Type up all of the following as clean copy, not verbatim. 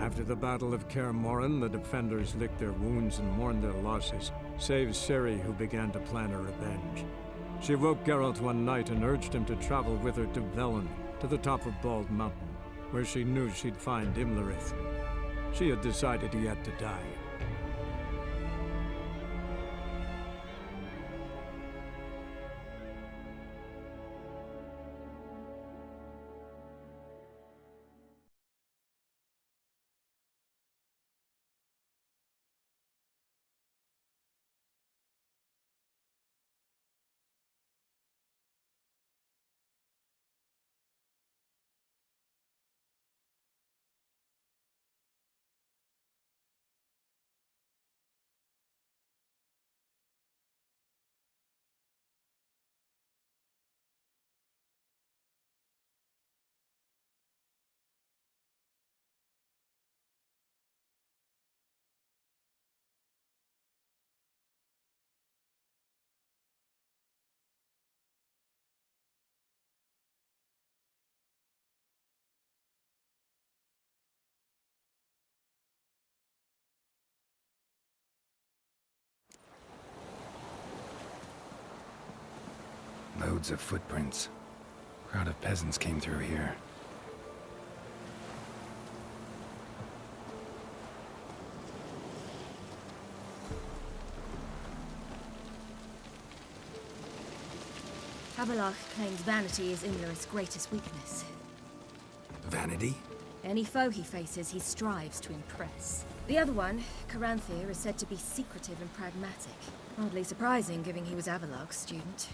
After the Battle of Kaer Morhen, the defenders licked their wounds and mourned their losses, save Ciri, who began to plan her revenge. She woke Geralt one night and urged him to travel with her to Velen, to the top of Bald Mountain, where she knew she'd find Imlerith. She had decided he had to die. Loads of footprints. Crowd of peasants came through here. Avallac'h claims vanity is Imlerith's greatest weakness. Vanity? Any foe he faces, he strives to impress. The other one, Caranthir, is said to be secretive and pragmatic. Hardly surprising, given he was Avallac'h's student.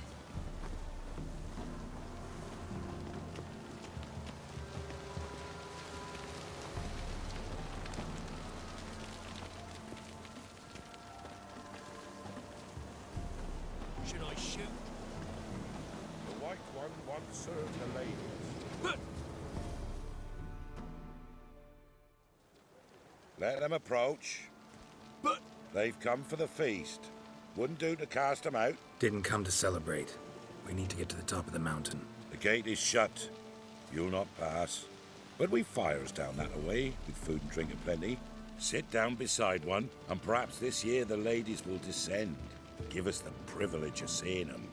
Should I shoot? The White One once served the ladies. Let them approach. But They've come for the feast. Wouldn't do to cast them out. Didn't come to celebrate. We need to get to the top of the mountain. The gate is shut. You'll not pass. But we've fires down that away, with food and drink aplenty. Sit down beside one, and perhaps this year the ladies will descend. Give us the privilege of seeing them.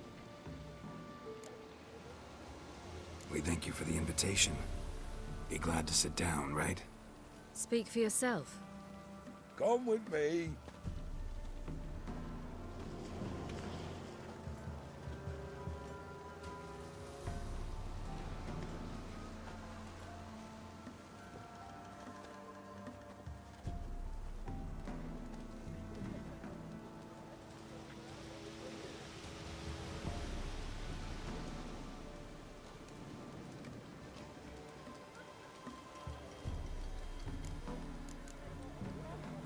We thank you for the invitation. Be glad to sit down, right? Speak for yourself. Come with me.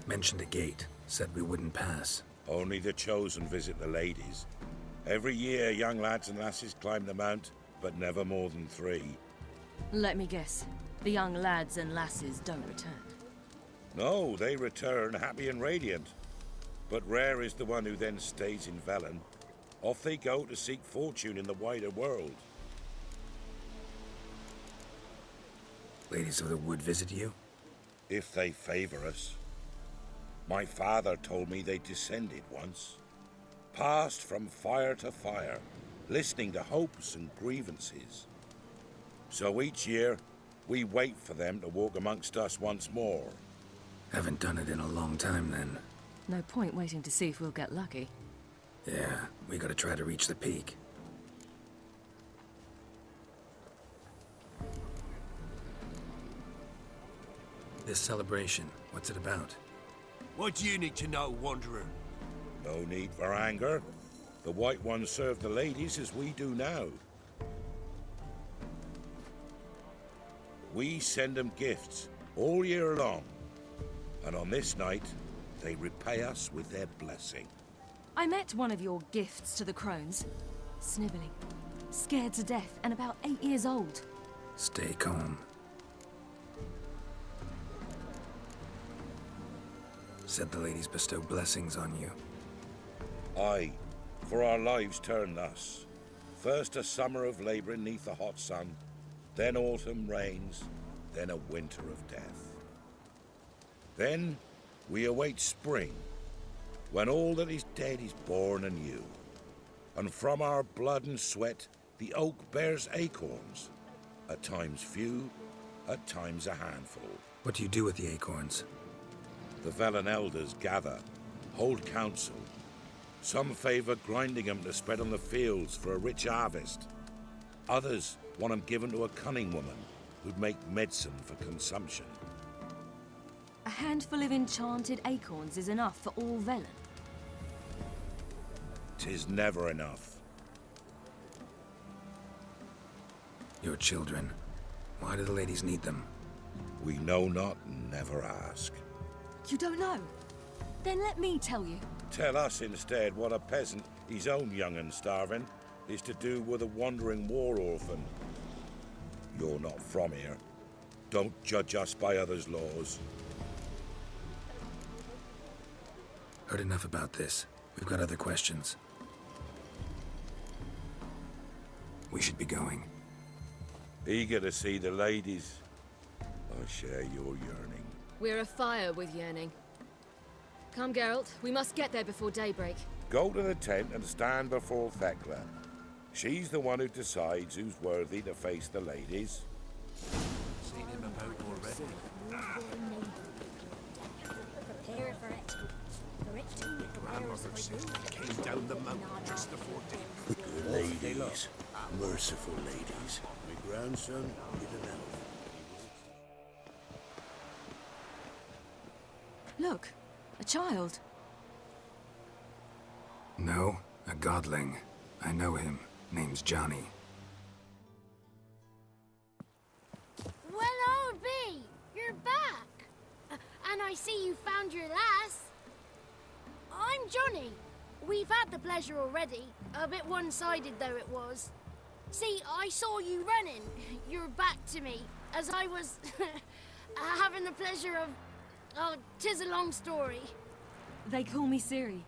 Mentioned a gate. Said we wouldn't pass. Only the chosen visit the ladies. Every year, young lads and lasses climb the mount, but never more than 3. Let me guess. The young lads and lasses don't return. No, they return happy and radiant. But rare is the one who then stays in Velen. Off they go to seek fortune in the wider world. Ladies of the Wood visit you? If they favor us. My father told me they descended once. Passed from fire to fire, listening to hopes and grievances. So each year, we wait for them to walk amongst us once more. Haven't done it in a long time, then. No point waiting to see if we'll get lucky. Yeah, we gotta try to reach the peak. This celebration, what's it about? what do you need to know, Wanderer? No need for anger. The White Ones serve the ladies as we do now. We send them gifts all year long. And on this night, they repay us with their blessing. I met one of your gifts to the Crones. Snivelling. Scared to death and about 8 years old. Stay calm. Said the ladies bestow blessings on you. Aye, for our lives turn thus. First a summer of labouring neath the hot sun, then autumn rains, then a winter of death. Then we await spring, when all that is dead is born anew. And from our blood and sweat, the oak bears acorns. At times few, at times a handful. What do you do with the acorns? The Velen elders gather, hold council. Some favor grinding them to spread on the fields for a rich harvest. Others want them given to a cunning woman who'd make medicine for consumption. A handful of enchanted acorns is enough for all Velen. 'Tis never enough. Your children. Why do the ladies need them? We know not and never ask. You don't know? Then let me tell you. Tell us instead what a peasant, his own young and starving, is to do with a wandering war orphan. You're not from here. Don't judge us by others' laws. Heard enough about this. We've got other questions. We should be going. Eager to see the ladies. I share your yearning. We're afire with yearning. Come, Geralt. We must get there before daybreak. Go to the tent and stand before Thekla. She's the one who decides who's worthy to face the ladies. Seen him about already. Prepare for it. For it to Grandmother says they came down the mountain just before day. Good ladies. Merciful ladies. My grandson is an elf. Look, a child. No, a godling. I know him. Name's Johnny. Well, old B, you're back. And I see you found your lass. I'm Johnny. We've had the pleasure already. A bit one-sided though it was. See, I saw you running. Your back to me, as I was having the pleasure of... Oh, 'tis a long story. They call me Ciri.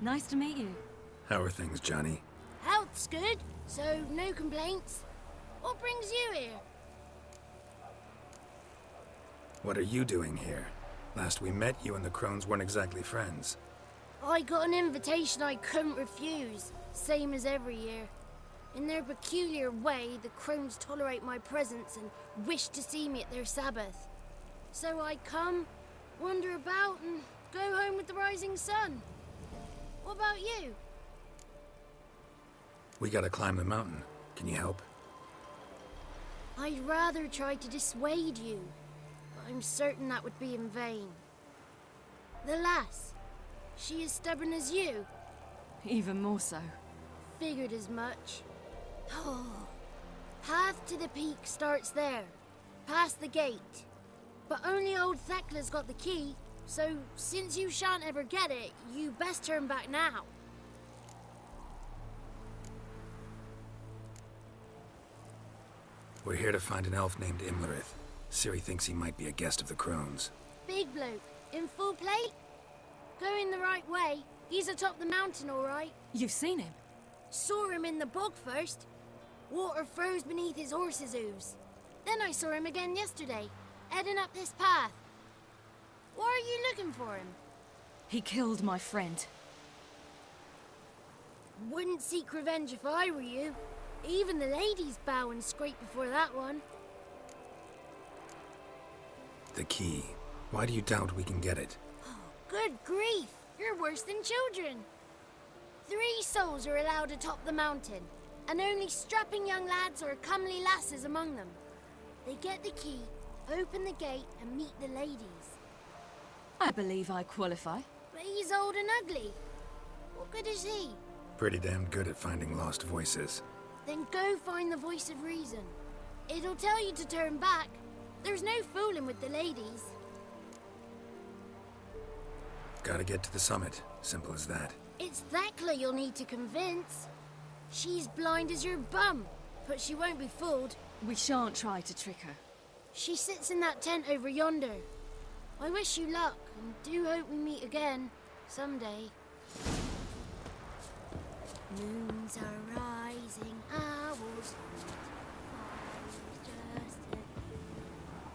Nice to meet you. How are things, Johnny? Health's good, so no complaints. What brings you here? What are you doing here? Last we met, you and the Crones weren't exactly friends. I got an invitation I couldn't refuse, same as every year. In their peculiar way, the Crones tolerate my presence and wish to see me at their Sabbath. So I come, wander about, and go home with the rising sun. What about you? We gotta climb the mountain. Can you help? I'd rather try to dissuade you, but I'm certain that would be in vain. The lass, she as stubborn as you? Even more so. Figured as much. Oh, path to the peak starts there, past the gate. But only old Thekla's got the key, so since you shan't ever get it, you best turn back now. We're here to find an elf named Imlerith. Ciri thinks he might be a guest of the Crones. Big bloke, in full plate? Going the right way. He's atop the mountain, all right. You've seen him? Saw him in the bog first. Water froze beneath his horse's hooves. Then I saw him again yesterday, heading up this path. Why are you looking for him? He killed my friend. Wouldn't seek revenge if I were you. Even the ladies bow and scrape before that one. The key. Why do you doubt we can get it? Good grief! You're worse than children. 3 souls are allowed atop the mountain, and only strapping young lads or comely lasses among them. They get the key, open the gate, and meet the ladies. I believe I qualify. But he's old and ugly. What good is he? Pretty damn good at finding lost voices. Then go find the voice of reason. It'll tell you to turn back. There's no fooling with the ladies. Gotta get to the summit. Simple as that. It's Thekla you'll need to convince. She's blind as your bum, but she won't be fooled. We shan't try to trick her. She sits in that tent over yonder. I wish you luck, and do hope we meet again, someday. Moons are rising, owls just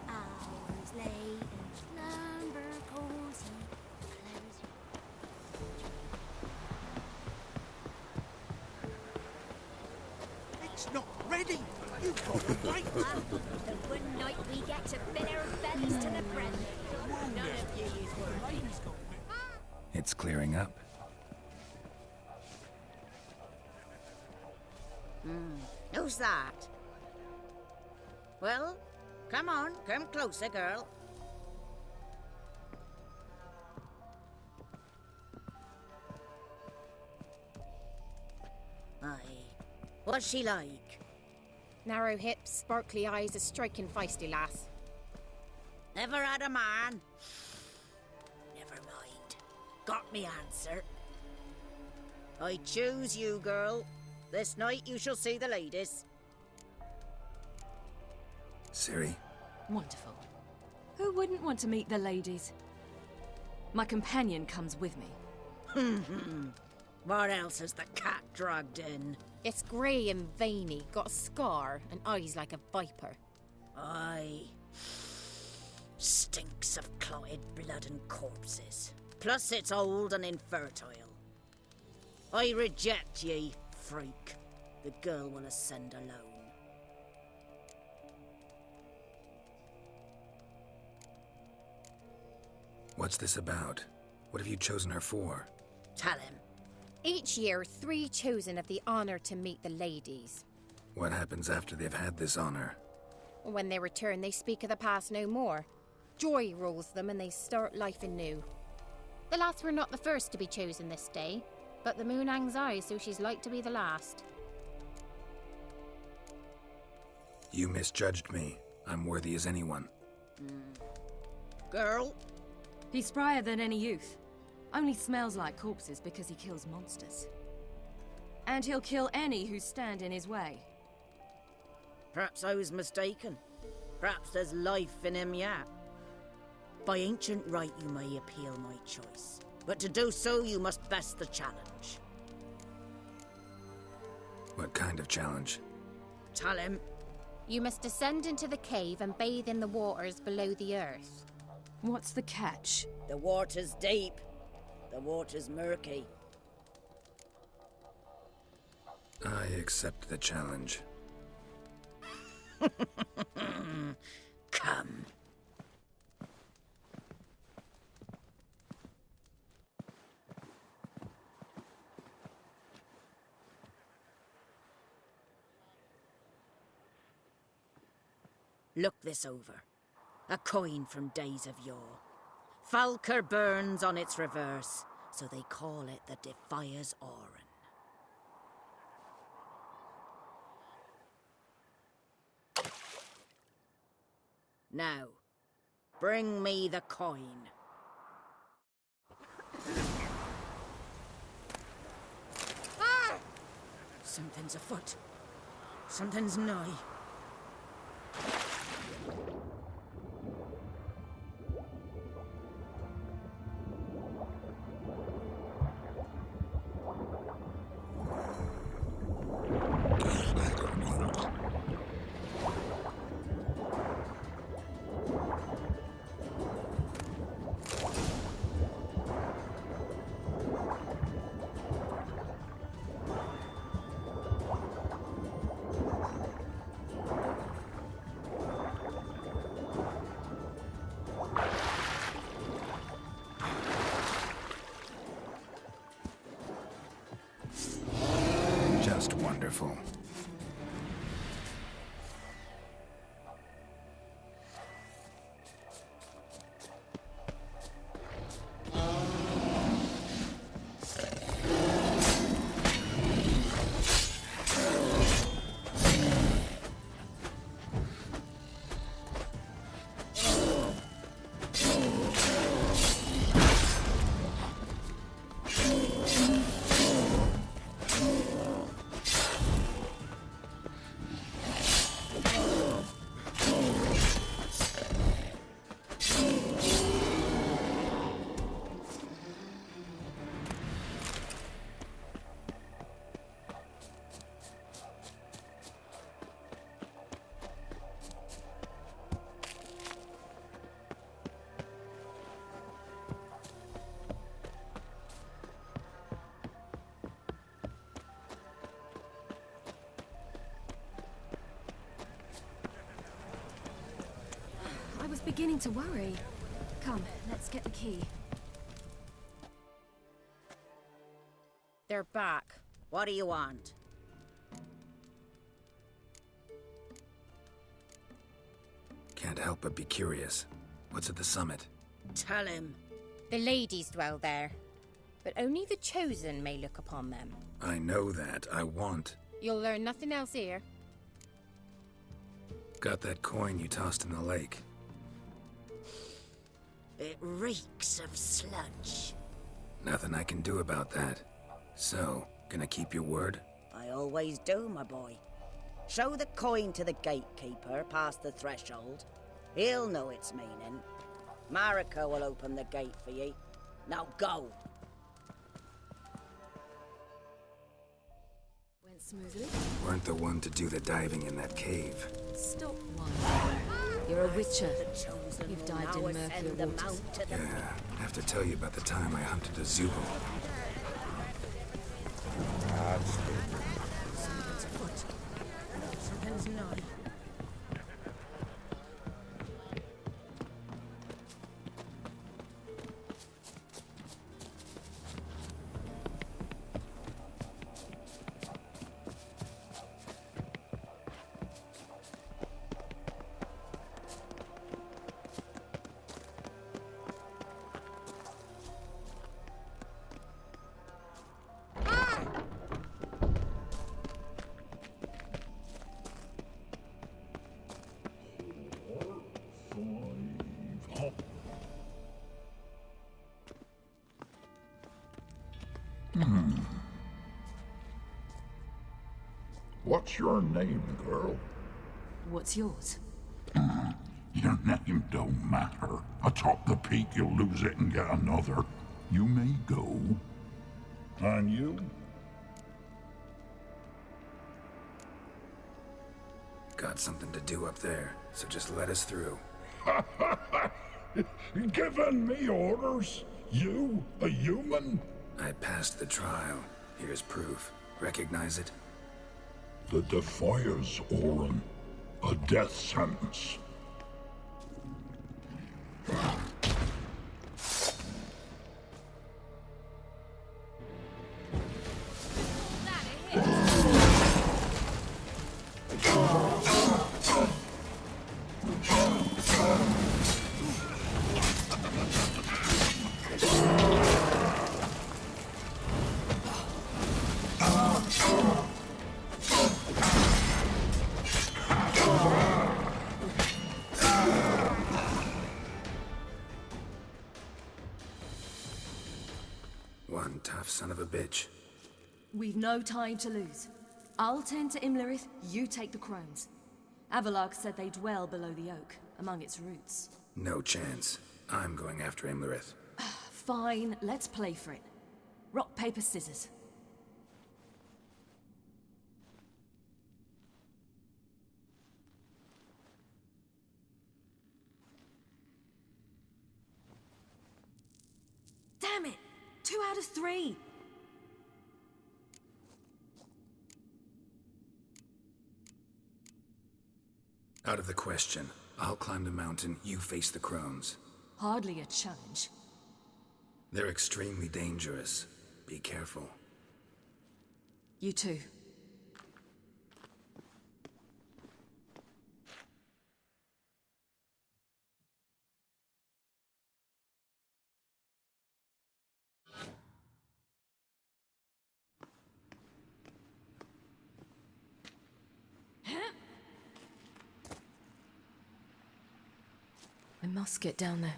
hours late, and slumber cold. It's not ready. You've got to wait. The one night we get to fill our bellies to the brim. None of you is worth. It's clearing up. Who's that? Well, come on, come closer, girl. Aye. What's she like? Narrow hips, sparkly eyes, a striking feisty lass. Never had a man? Never mind. Got me answer. I choose you, girl. This night you shall see the ladies. Ciri? Wonderful. Who wouldn't want to meet the ladies? My companion comes with me. What else has the cat dragged in? It's grey and veiny, got a scar, and eyes like a viper. Aye. Stinks of clotted blood and corpses. Plus it's old and infertile. I reject ye, freak. The girl will ascend alone. What's this about? What have you chosen her for? Tell him. Each year, 3 chosen have the honour to meet the ladies. What happens after they've had this honor? When they return, they speak of the past no more. Joy rules them and they start life anew. The lass were not the first to be chosen this day, but the moon hangs high, so she's like to be the last. You misjudged me. I'm worthy as anyone. Girl? He's sprier than any youth. Only smells like corpses because he kills monsters. And he'll kill any who stand in his way. Perhaps I was mistaken. Perhaps there's life in him yet. By ancient right you may appeal my choice. But to do so you must best the challenge. What kind of challenge? Tell him. You must descend into the cave and bathe in the waters below the earth. What's the catch? The water's deep. The water's murky. I accept the challenge. Come. Look this over. A coin from days of yore. Falker burns on its reverse, so they call it the Defier's Oran. Now, bring me the coin. Ah! Something's afoot. Something's nigh. Just wonderful. beginning to worry. Come, let's get the key. They're back. What do you want? Can't help but be curious. What's at the summit? Tell him. The ladies dwell there, but only the chosen may look upon them. I know that. I want. You'll learn nothing else here. Got that coin you tossed in the lake. It reeks of sludge. Nothing I can do about that. So, gonna keep your word? I always do, my boy. Show the coin to the gatekeeper past the threshold. He'll know its meaning. Marika will open the gate for ye. Now go! Went smoothly. Weren't the one to do the diving in that cave. Stop one. You're a witcher. You've dived in murkier waters. Yeah, I have to tell you about the time I hunted a Zubul. Something's afoot. Something's not. What's your name, girl? What's yours? Your name don't matter. Atop the peak, you'll lose it and get another. You may go. And you? Got something to do up there, so just let us through. Giving me orders? You, a human? I passed the trial. Here's proof. Recognize it? The Defiers, Orin. A death sentence. One tough son of a bitch. We've no time to lose. I'll tend to Imlerith, you take the Crones. Avalok said they dwell below the oak, among its roots. No chance. I'm going after Imlerith. Fine, let's play for it. Rock, paper, scissors. Damn it! 2 out of 3! Out of the question. I'll climb the mountain, you face the Crones. Hardly a challenge. They're extremely dangerous. Be careful. You too. I must get down there.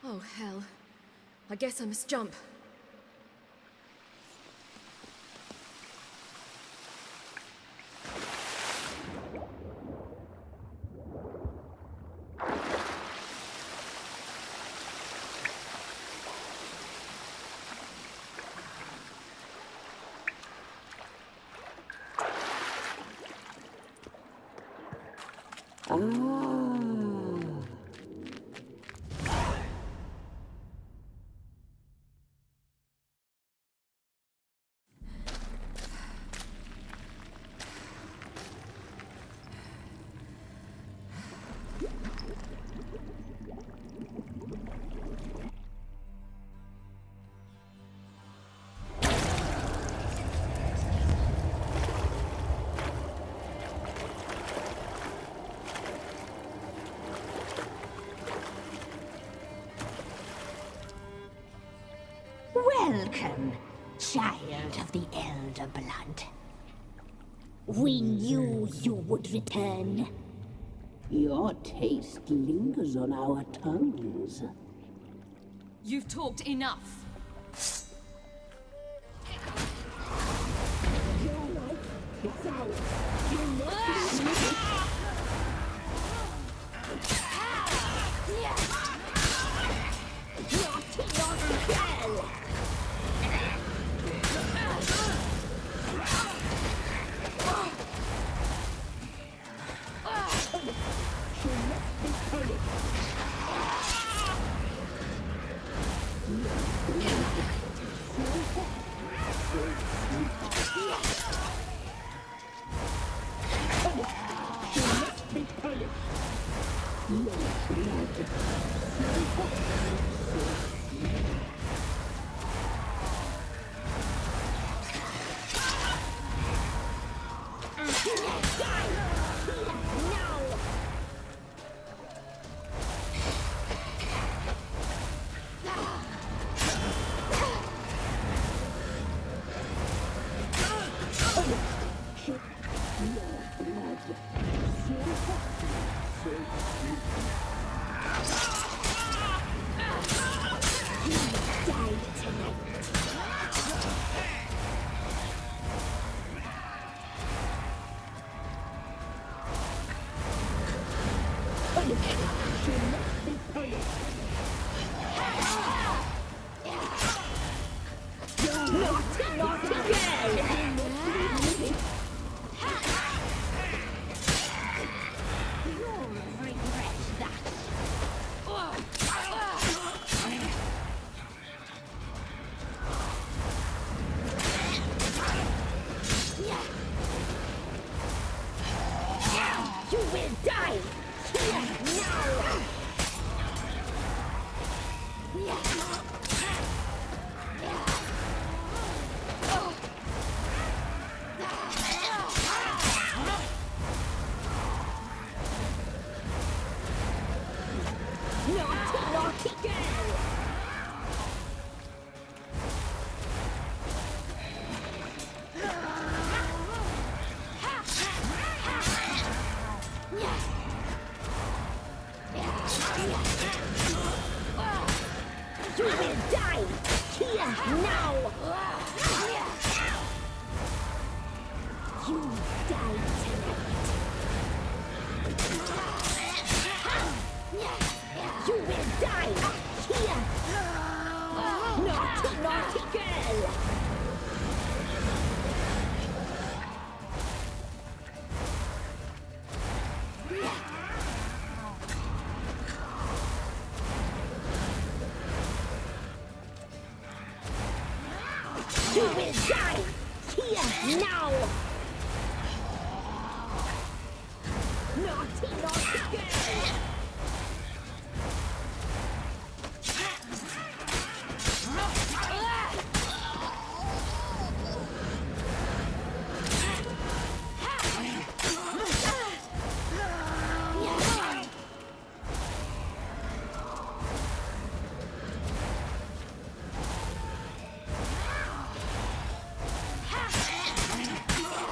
Oh, hell. I guess I must jump. Welcome, child of the Elder Blood. We knew you would return. Your taste lingers on our tongues. You've talked enough. You will die here now! Naughty, naughty girl!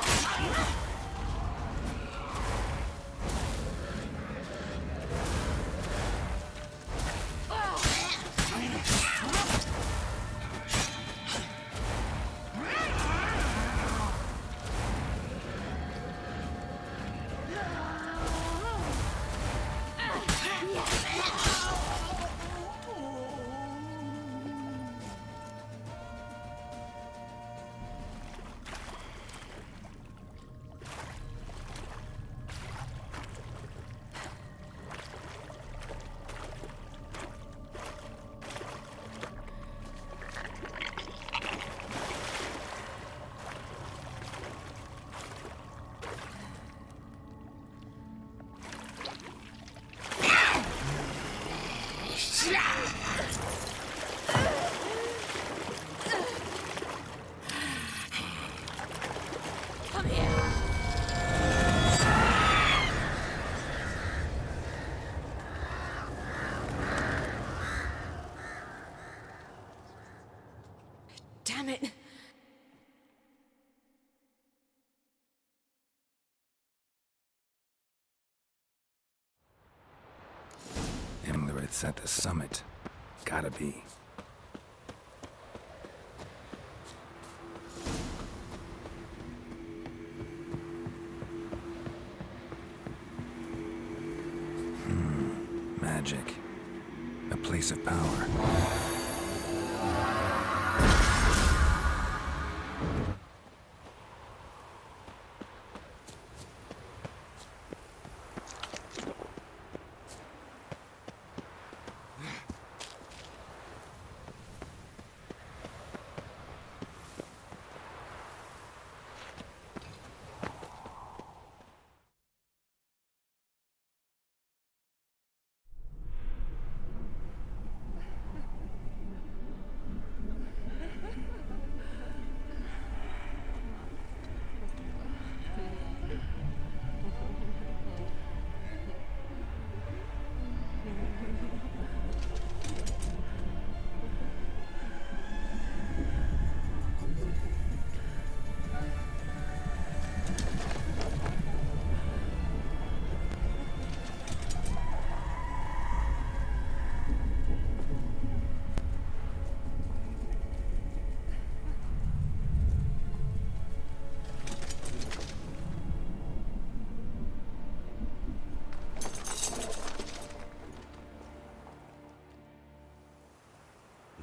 It's at the summit. Gotta be. Magic. A place of power.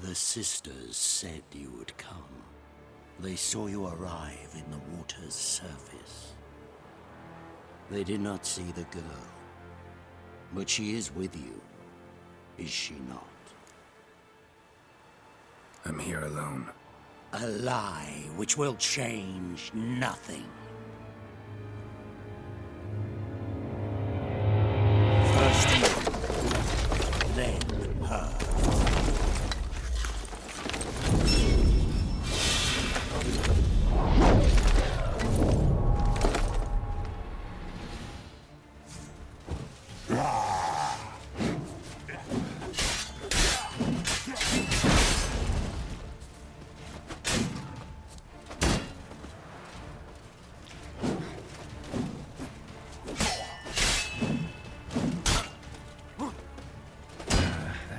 The sisters said you would come. They saw you arrive in the water's surface. They did not see the girl. But she is with you, is she not? I'm here alone. A lie which will change nothing. First you, then her.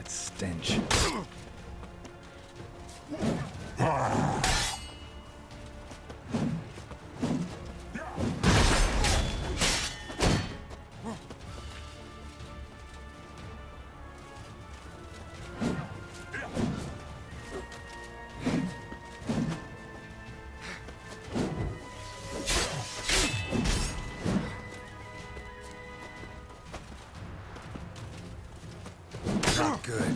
Stench. Not good.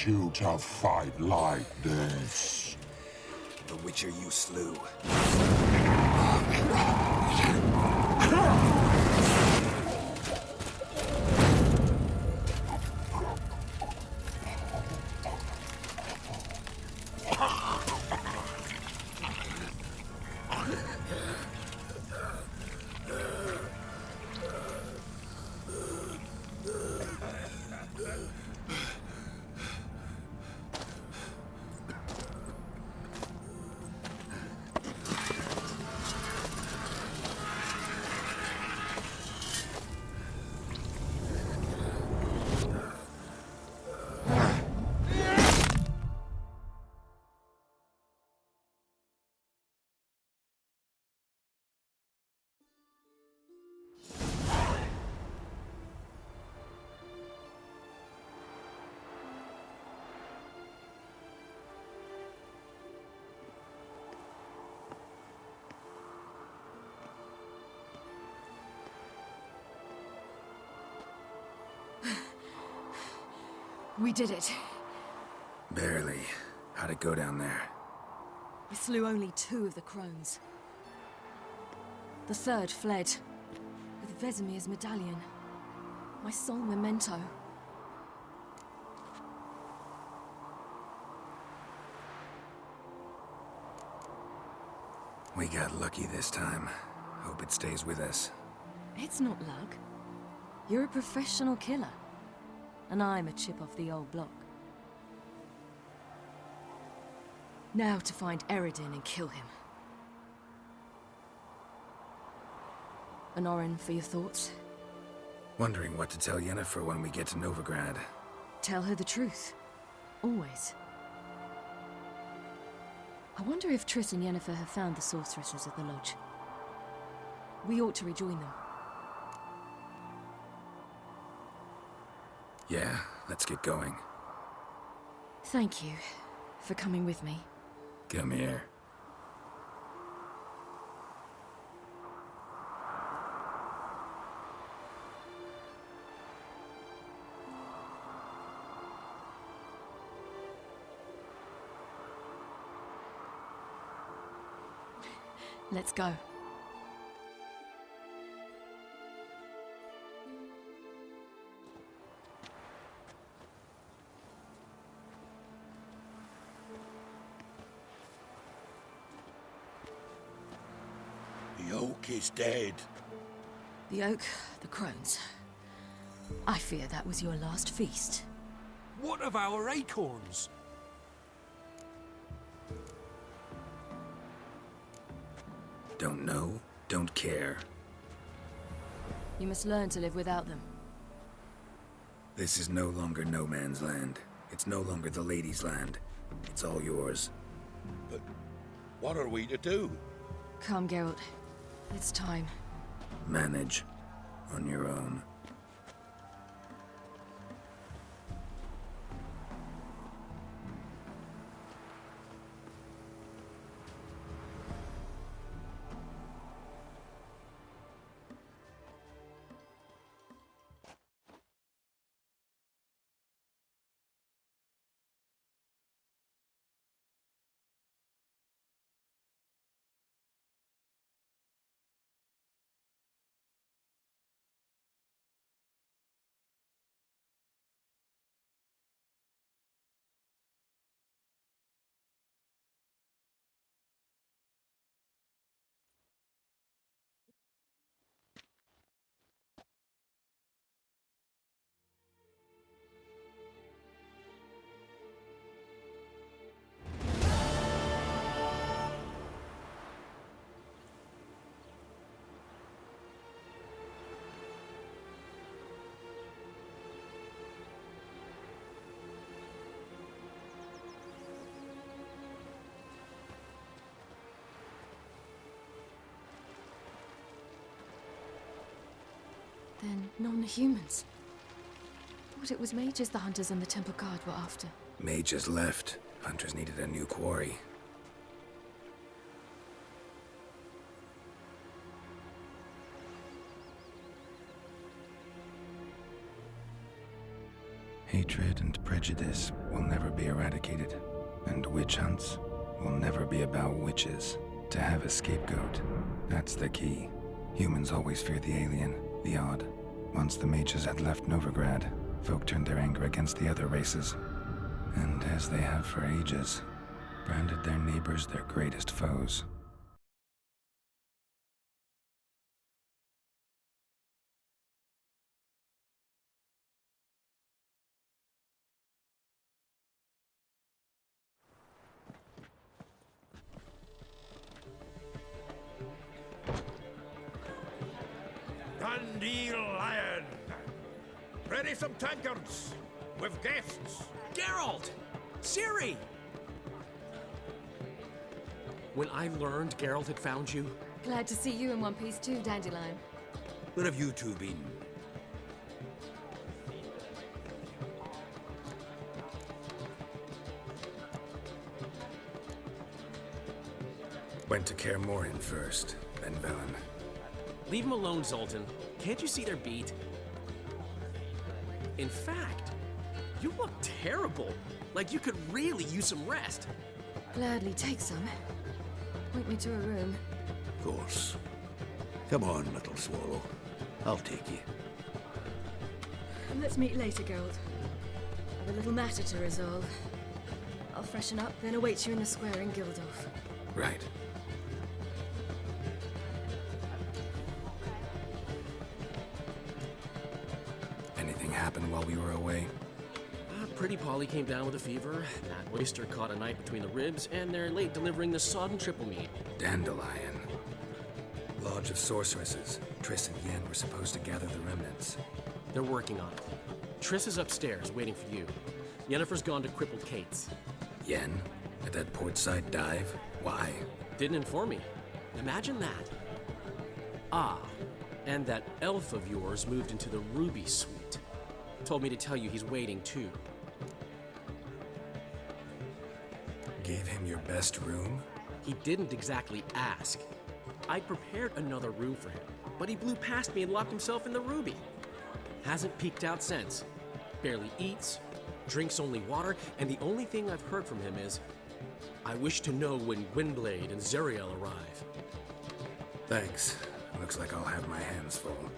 You to fight like this. the Witcher you slew. We did it. Barely. How'd it go down there? We slew only 2 of the Crones. The 3rd fled, with Vesemir's medallion. My sole memento. We got lucky this time. Hope it stays with us. It's not luck. You're a professional killer. And I'm a chip off the old block. Now to find Eredin and kill him. An Orin for your thoughts? Wondering what to tell Yennefer when we get to Novigrad. Tell her the truth. Always. I wonder if Triss and Yennefer have found the sorceresses at the lodge. We ought to rejoin them. Yeah, let's get going. Thank you for coming with me. Come here. Let's go. The oak is dead. The oak, the Crones. I fear that was your last feast. What of our acorns? Don't know, don't care. You must learn to live without them. This is no longer no man's land. It's no longer the lady's land. It's all yours. But what are we to do? Come, Geralt. It's time. Manage. On your own. Then non-humans. Thought it was mages the hunters and the temple guard were after. Mages left. Hunters needed a new quarry. Hatred and prejudice will never be eradicated. And witch hunts will never be about witches. To have a scapegoat, that's the key. Humans always fear the alien, the odd. Once the mages had left Novigrad, folk turned their anger against the other races. And as they have for ages, branded their neighbors their greatest foes. Dandelion! Ready some tankards with guests. Geralt! Ciri! When I learned Geralt had found you... Glad to see you in one piece too, Dandelion. Where have you two been? Went to Kaer Morhen first, then Velen. Leave him alone, Zoltan. Can't you see their beat? In fact, you look terrible. Like you could really use some rest. Gladly take some. Point me to a room. Of course. Come on, little swallow. I'll take you. And let's meet later, Geralt. I've a little matter to resolve. I'll freshen up, then await you in the square in Gildorf. Right. Anything happened while we were away? Pretty Polly came down with a fever. That oyster caught a knife between the ribs, and they're late delivering the sodden triple meat. Dandelion. Lodge of Sorceresses. Triss and Yen were supposed to gather the remnants. They're working on it. Triss is upstairs, waiting for you. Yennefer's gone to crippled Kate's. Yen? At that portside dive? Why? Didn't inform me. Imagine that. Ah, and that elf of yours moved into the Ruby Suite. Told me to tell you he's waiting, too. Gave him your best room? He didn't exactly ask. I prepared another room for him, but he blew past me and locked himself in the Ruby. Hasn't peeked out since. Barely eats, drinks only water, and the only thing I've heard from him is, I wish to know when Gwynblade and Zariel arrive. Thanks. Looks like I'll have my hands full.